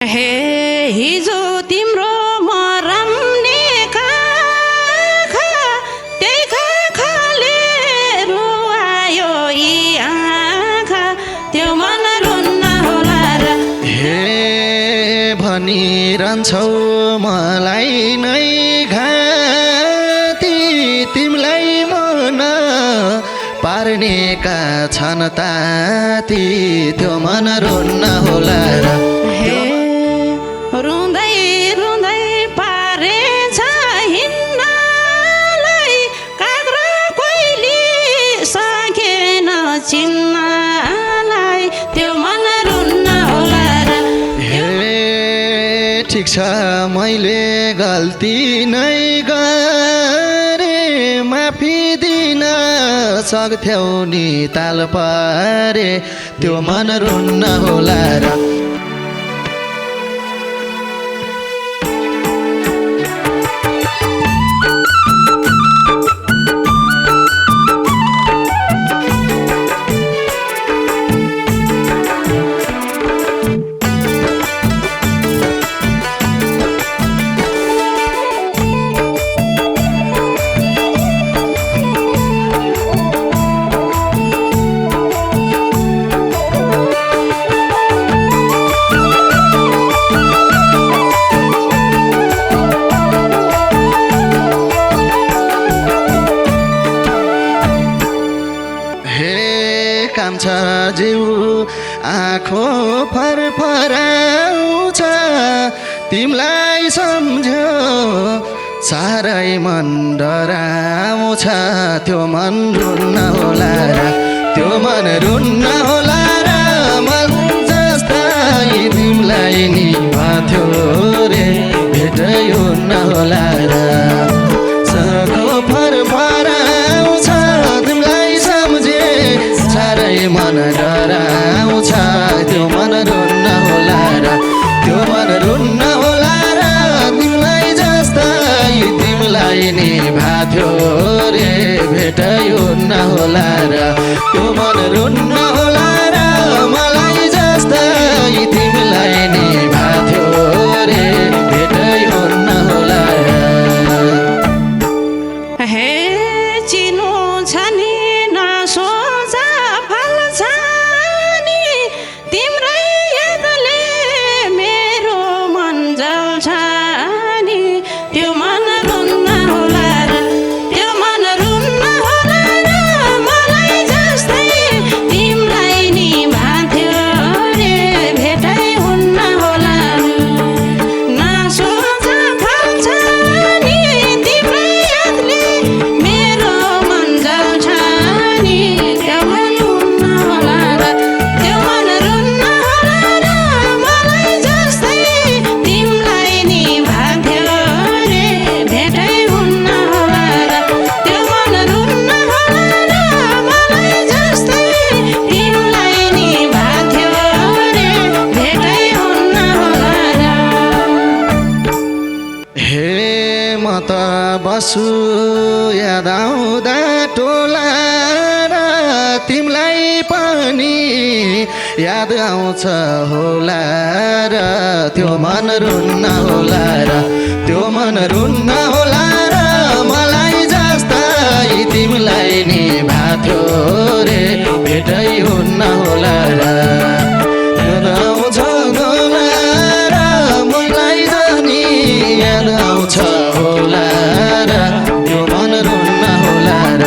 हे हिजो तिम्रो मरम्ने काखा त्यही खाले रुवायो यी आँखा त्यो मन रुन्न होला र हे भनिरहन्छौ मलाई नै घाती तिमीलाई मन पार्नेका छन् ताती त्यो मन रुन्न होला र रुँदै रुँदै पारेछ हिँड्नलाई काँक्रा कोइली सकेन चिन्नलाई त्यो मन रुन्न होला र हे ठिक छ मैले गल्ती नै गरे माफी दिन सक्थ्यौ नि ताल पारे त्यो मन रुन्न होला र कान्छ जिउ आँखो फरफराउँछ तिमीलाई सम्झ्यो साह्रै मन डराउँछ त्यो मन रुन्न होला र त्यो मन रुन्न होला र मन जस्तै तिमीलाई नि भन्थ्यो रे भेटै हुन्न होला र सको फरफराउँछ तिमीलाई सम्झे साह्रै मन डराउँछ त्यो मन रुन्न होला र त्यो मन रुन्न होला र तिमीलाई जस्तै तिमीलाई नि भाथ्यो रे भेटै हुन्न होला र त्यो मन रुन्न होला र मलाई जस्तै तिमीलाई नि भाथ्यो रे भेटै हुन्न होला र हे चिनो छ नि नसोच फल्छ नि तिम्रै यादले मेरो मन जल्छ नि त्यो मन रुन्न होला र त्यो मन रुन्न होला र मलाई जस्तै तिमीलाई नि भाथ्यो रे भेटै हुन्न होला नसोच फल्छ नि तिम्रै यादले मेरो मन जल्छ नि त्यो मन रुन्न होला र त्यो मन रुन्न होला र मलाई जस्तै तिमीलाई नि भाथ्यो रे भेटै हुन्न होला र त्यो मन रुन्न होला र मलाई जस्तै तिमीलाई नि भाथ्यो रे भेटै हुन्न होला र हे म त बसु याद आउँदा टोला र तिमीलाई पनि याद आउँछ होला र त्यो मन रुन्न होला र त्यो मन रुन्न होला र मलाई जस्तै तिमीलाई नि भाथ्यो रे भेटै हुन्न होला र याद आउँछ होला र मलाई जानी याद आउँछ होला र त्यो मन रुन्न होला र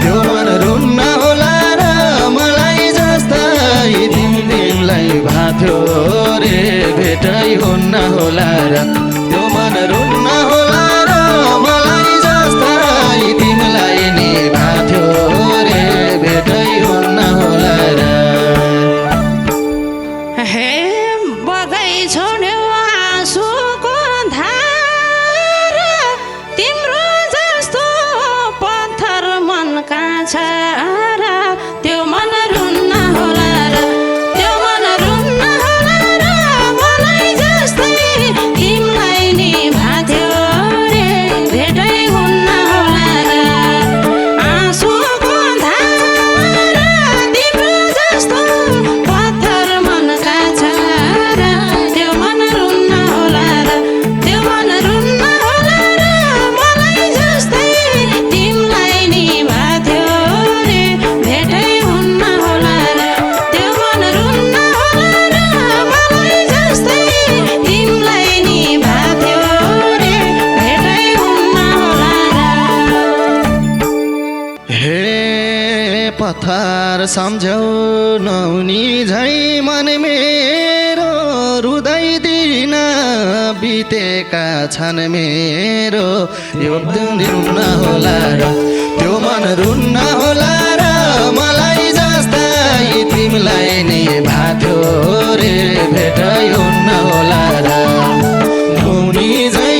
त्यो मन रुन्न होला र मलाई जस्तै तिमीलाई भाथ्यो रे भेटै हुन्न होला र त्यो मन रुन्न होला र मलाई जस्तै तिमीलाई नि भाथ्यो रे भेटै हुन्न होला र हे बगै छोड्यो आँसुको धार तिम्रो जस्तो पत्थर मनका छ र त्यो मन रुन्न होला र त्यो मन रुन्न होला र मलाई जस्तै तिमीलाई नि भाथ्यो रे भेटै हुन्न होला र आँसुको धार तिम्रो जस्तो पत्थर मनका छ र त्यो मन व्यवहार सम्झौ नहुनी झै मन मेरो रुँदैन बितेका छन् मेरो यो रुन्न होला र त्यो मन रुन्न होला र मलाई जस्तै तिमीलाई नि भाथ्यो रे भेटै हुन्न होला र नहुनी झै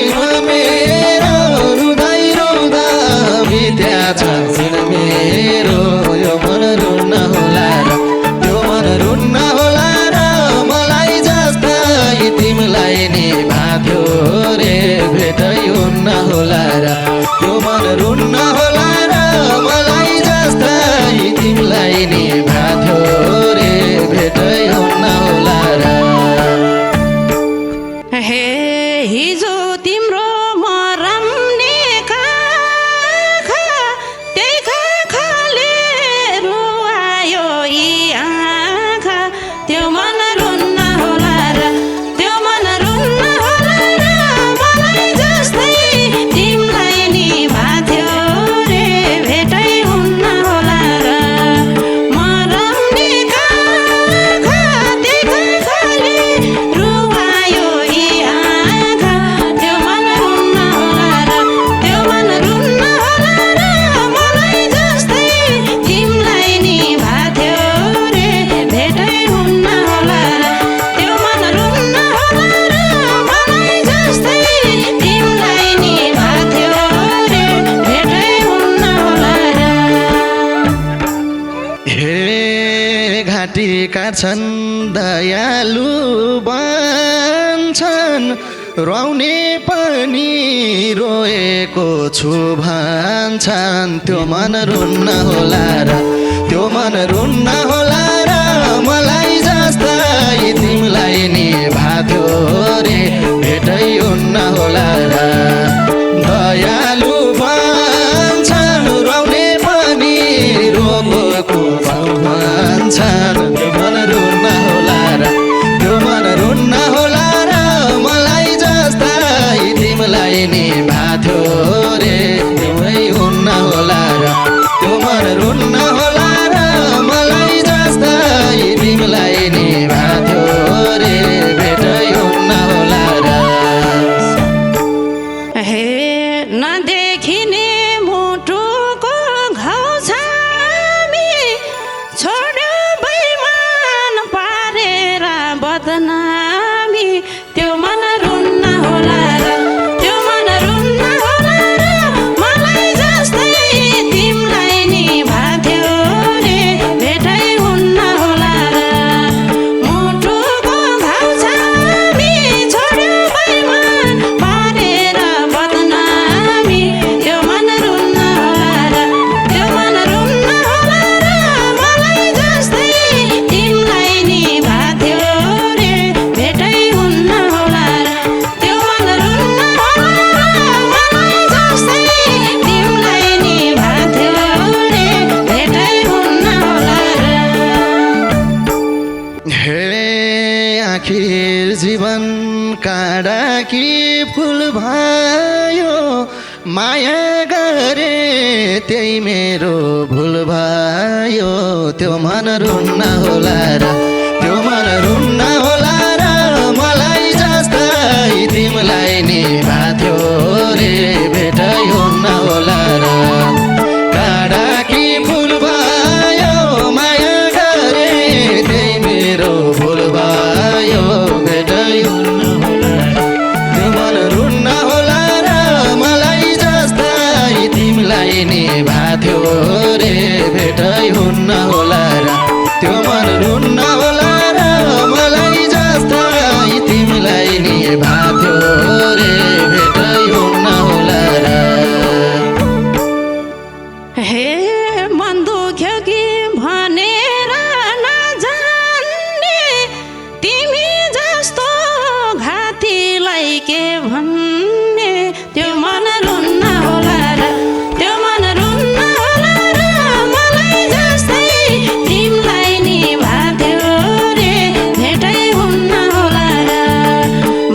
मेरो रुँदै रुँदा बित्या छन् मेरो यो मन रुन्न होला र त्यो मन रुन्न होला र मलाई जस्तै तिमीलाई नि भाथ्यो रे भेटै हुन्न होला र त्यो मन रुन्न होला र मलाई जस्तै तिमीलाई नि भाथ्यो रे भेटै हुन्न होला र हे हिजो तिम्रो मरम्ने काखा त्यही काखाले रुवायो यी आँखा त्यो मन रुन्न होला र त्यो मन रुन्न होला र मलाई जस्तै तिमीलाई नि भाथ्यो रे भेटै हुन्न होला र मरम्ने काखा त्यही काखाले रुवायो यी आँखा त्यो मन रुन्न होला र त्यो मन रुन्न होला र मलाई जस्तै तिमीलाई नि भाथ्यो रे भेटै हुन्न होला र त्यो मन रुन्न होला र मलाई जस्तै तिमीलाई नि भाथ्यो रे भेटै हुन्न होला र हे घाँटी काट्छन् दयालु बन्छन् रुवाउने पनि रोएको छु भन्छन् त्यो मन रुन्न होला र त्यो मन रुन्न होला र मलाई जस्तै तिमीलाई नि भाथ्यो रे भेटै हुन्न होला र दयालु भन्छन् रुवाउने पनि रोएको भन्छन् त्यो मन रुन्न होला र त्यो मन रुन्न होला र मलाई जस्तै तिमीलाई नि भाथ्यो रे तिमै हुन्न होला र त्यो मन रुन्न होला र मलाई जस्तै तिमीलाई नि भाथ्यो रे भेटै हुन्न होला र हे नदेखिने मुटुको घाउ छामी छोड्यो बैमान पारेर बदनामी त्यो मन रुन्न होला र त्यो मन रुन्न होला र मलाई जस्तै तिमीलाई नि भाथ्यो रे भेटै हुन्न होला र मुटुको घाउ छामी छोड्यो बैमान पारेर बदनामी त्यो मन रुन्न होला र त्यो मन रुन्न होला र मलाई जस्तै तिमीलाई नि भाथ्यो रे भेटै हुन्न होला र त्यो मन रुन्न होला र मलाई जस्तै तिमीलाई नि भाथ्यो रे भेटै हुन्न होला र हे आखिर जीवन काँडाकी फुल भयो माया गरे त्यही मेरो भुल भयो त्यो मन रुन्न होला र त्यो मन रुन्न होला र मलाई जस्तै तिमीलाई नि भाथ्यो रे भेटै हुन्न होला र काँडाकी फुल भयो माया गरे त्यही मेरो भुल भयो भेटै हुन्न होला र त्यो मन रुन्न होला र मलाई जस्तै तिमीलाई नि भाथ्यो रे भेटै हुन्न होला र त्यो मन रुन्न होला र मलाई जस्तै तिमीलाई नि भाथ्यो रे भेटै हुन्न होला र हे मन दुख्यो कि भनेर नजान्ने तिमी जस्तो घातीलाई के भन्ने त्यो मन रुन्न होला र त्यो मन रुन्न होला र मलाई जस्तै तिमीलाई नि भाथ्यो रे भेटै हुन्न होला र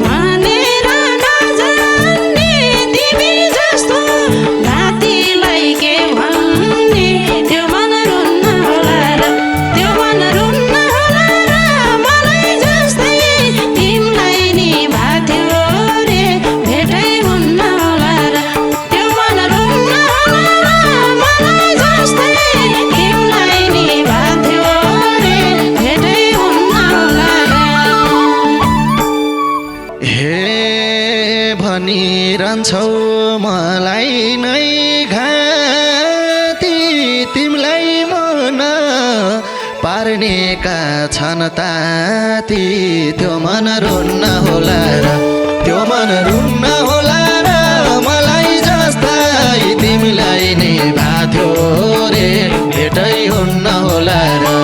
भनेर नजान्ने तिमी जस्तो घातीलाई के भन्ने त्यो मन रुन्न होला हे भनिरहन्छौ मलाई नै घाती तिमीलाई मन पार्नेका छन् ताती त्यो मन रुन्न होला र त्यो मन रुन्न होला र मलाई जस्तै तिमीलाई नै भाथ्यो रे भेटै हुन्न होला र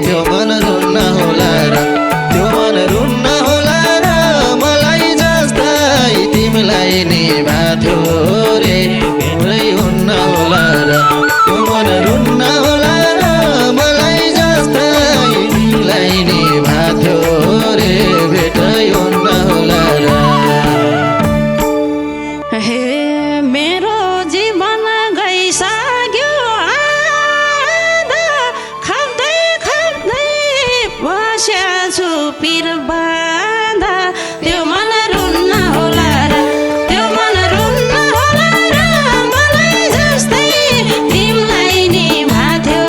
त्यो मन रुन्न होला र त्यो मन रुन्न होला र मलाई जस्तै तिमीलाई नि भाथ्यो रे भेटै हुन्न होला र त्यो मन रुन्न होला र मलाई जस्तै तिमीलाई नि भाथ्यो रे भेटै हुन्न होला र हे मेरो जीवन गइसक्यो आधा खाप्दै खाप्दै बस्याछु पिर बाँधा त्यो मन रुन्न होला र त्यो मन रुन्न होला र मलाई जस्तै तिमीलाई नि भाथ्यो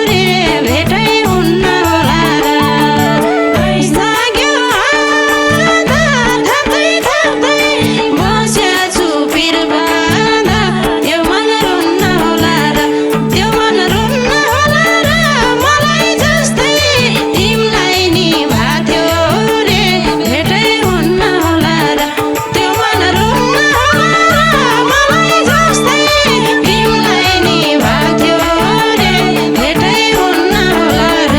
रे भेटै हुन्न होला र गइसक्यो आधा खाप्दै खाप्दै बस्याछु पिर बाँधा त्यो मन रुन्न होला र त्यो मन रुन्न होला र मलाई जस्तै तिमीलाई नि भाथ्यो रे भेटै हुन्न होला र त्यो मन रुन्न होला र मलाई जस्तै तिमीलाई नि भाथ्यो रे भेटै हुन्न होला र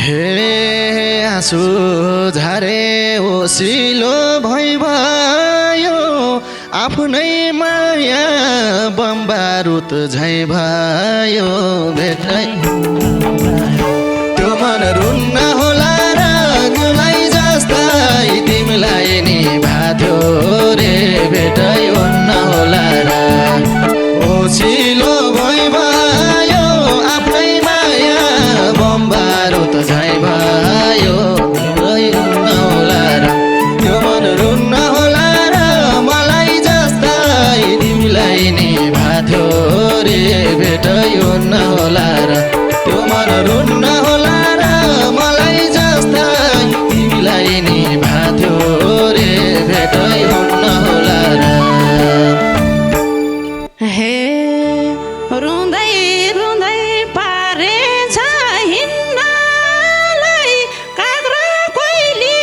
हे आँसु झारे ओसिलो भयो आफ्नै माया बम्बारुत झै भयो भेटै त्यो मन रुन्न होला र मलाई जस्तै तिमीलाई नि भाथ्यो रे भेटै हुन्न होला र ओसिलो भयो आफ्नै माया बम्बारुत झै भयो भेटै हुन्न होला र त्यो मन रुन्न होला र मलाई जस्तै तिमीलाई नि भाथ्यो रे भेटै हुन्न होला र त्यो मन रुन्न होला र मलाई जस्तै तिमीलाई नि भाथ्यो रे भेटै हुन्न होला र हे रुँदै रुँदै पारेछ हिँड्नलाई काँक्रा कोइली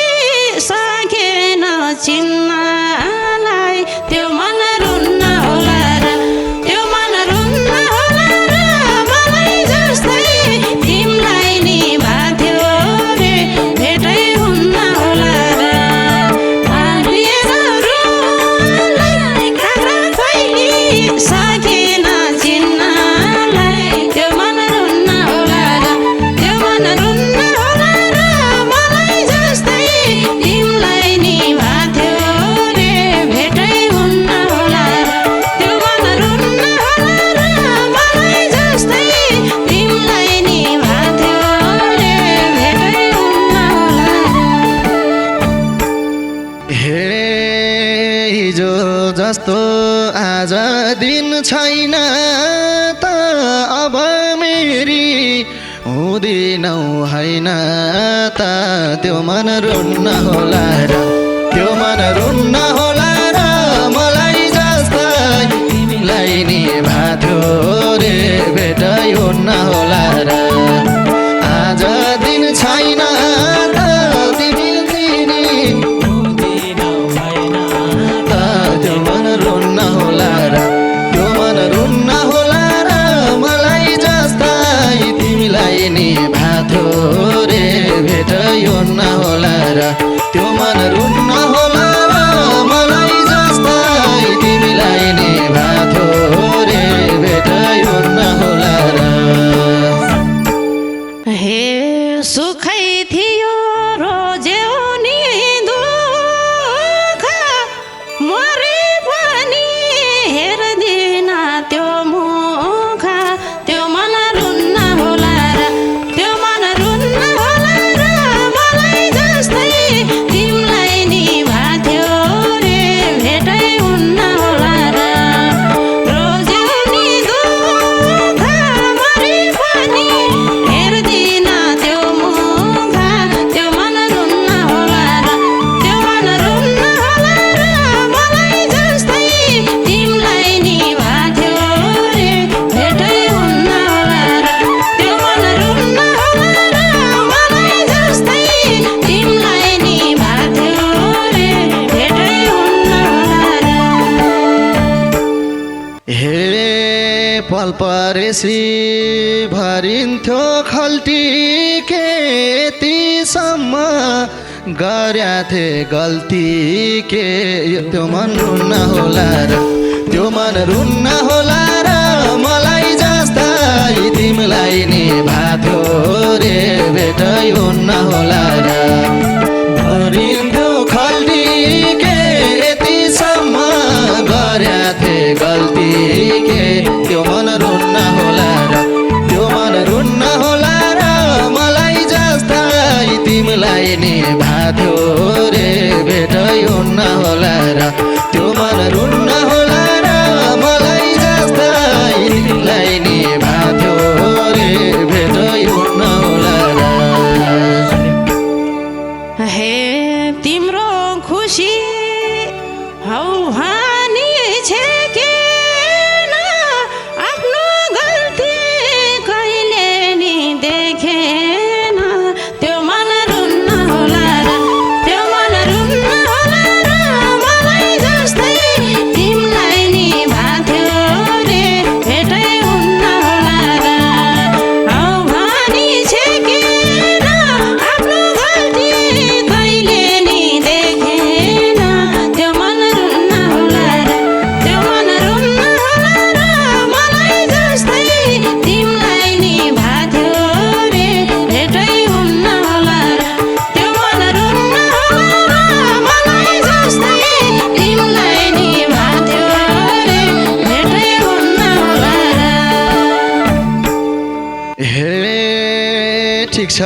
सकेन चिन्नलाई त्यो मन रुन्न होला र त्यो मन रुन्न होला र मलाई जस्तै तिमीलाई नि भाथ्यो रे भेटै हुन्न होला र काँक्रा कोइली सकेन चिन्नलाई त्यो मन रुन्न होला र त्यो मन रुन्न होला र मलाई जस्तै तिमीलाई नि भाथ्यो रे भेटै हुन्न होला र त्यो मन रुन्न होला र मलाई जस्तै तिमीलाई नि भाथ्यो रे भेटै हुन्न होला र हे हिजो जस्तो आज दिन छैन त अब मेरी हुँदिनौ होइन त त्यो मन रुन्न होला र त्यो मन रुन्न होला र मलाई जस्तै तिमीलाई नि भाथ्यो रे भेटै हुन्न होला र आज दिन छैन त तिमी हुँदिनौ होइन त त्यो मन रुन्न होला र त्यो मन रुन्न होला र मलाई जस्तै तिमीलाई नि भाथ्यो रे भेटै हुन्न होला र त्यो मन रुन्न होला र मलाई जस्तै तिमीलाई नि भाथ्यो रे भेटै हुन्न होला र हे सुखै थियो रोज्यौ नि दुःख मरे पनि हेर्दिन त्यो मुख त्यो मन रुन्न होला र त्यो मन रुन्न पल परेसी भरिन्थ्यो खल्टी केतीसम्म गर्या थे गल्ती के त्यो मन रुन्न होला र त्यो मन रुन्न होला र मलाई जस्ता तिमीलाई नि भाथ्यो रे भेटै हुन्न होला र भरिन्थ्यो खल्टी के यतिसम्म गर्या थे गल्ती के त्यो मन रुन्न होला र त्यो मन रुन्न होला र मलाई जस्ता तिमीलाई नि भाथ्यो रे भेटै हुन्न होला र त्यो मन रुन्न होला र मलाई जस्ता तिमीलाई नि भाथ्यो रे भेटै हुन्न होला र हे तिम्रो खुसी हौ हानि छे के न आफ्नो गल्ती कहिले नि देखेन त्यो मन रुन्न होला र त्यो मन रुन्न होला र मलाई जस्तै तिमीलाई नि भाथ्यो रे भेटै हुन्न होला र हौ हानि छे के न आफ्नो गल्ती कहिले नि देखेन त्यो मन रुन्न होला र त्यो मन रुन्न होला र मलाई जस्तै तिमीलाई नि भाथ्यो रे भेटै हुन्न होला र त्यो मन रुन्न होला र मलाई जस्तै तिमीलाई नि भाथ्यो रे भेटै हुन्न होला र हे ठिक छ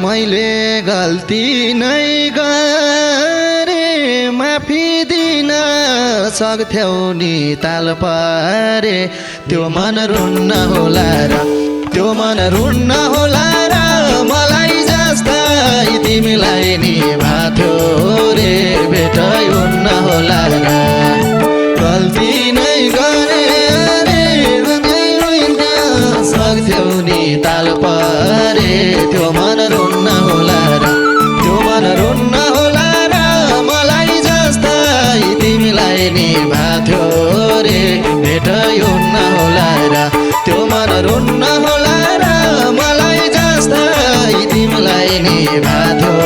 मैले गल्ती नै गरे माफी दिन सक्थ्यौ नि ताल पारे त्यो मन रुन्न होला र त्यो मन रुन्न होला र मलाई जस्ता तिमीलाई नि भाथ्यो रे भेटै हुन्न होला र गल्ती नै गरे रे सक्थ्यौ नि ताल पारे त्यो मन रुन्न होला र त्यो मन रुन्न होला र मलाई जस्ता तिमीलाई नि भाथ्यो रे भेटै हुन्न होला र त्यो मन रुन्न होला र मलाई जस्ता तिमीलाई नि भाथ्यो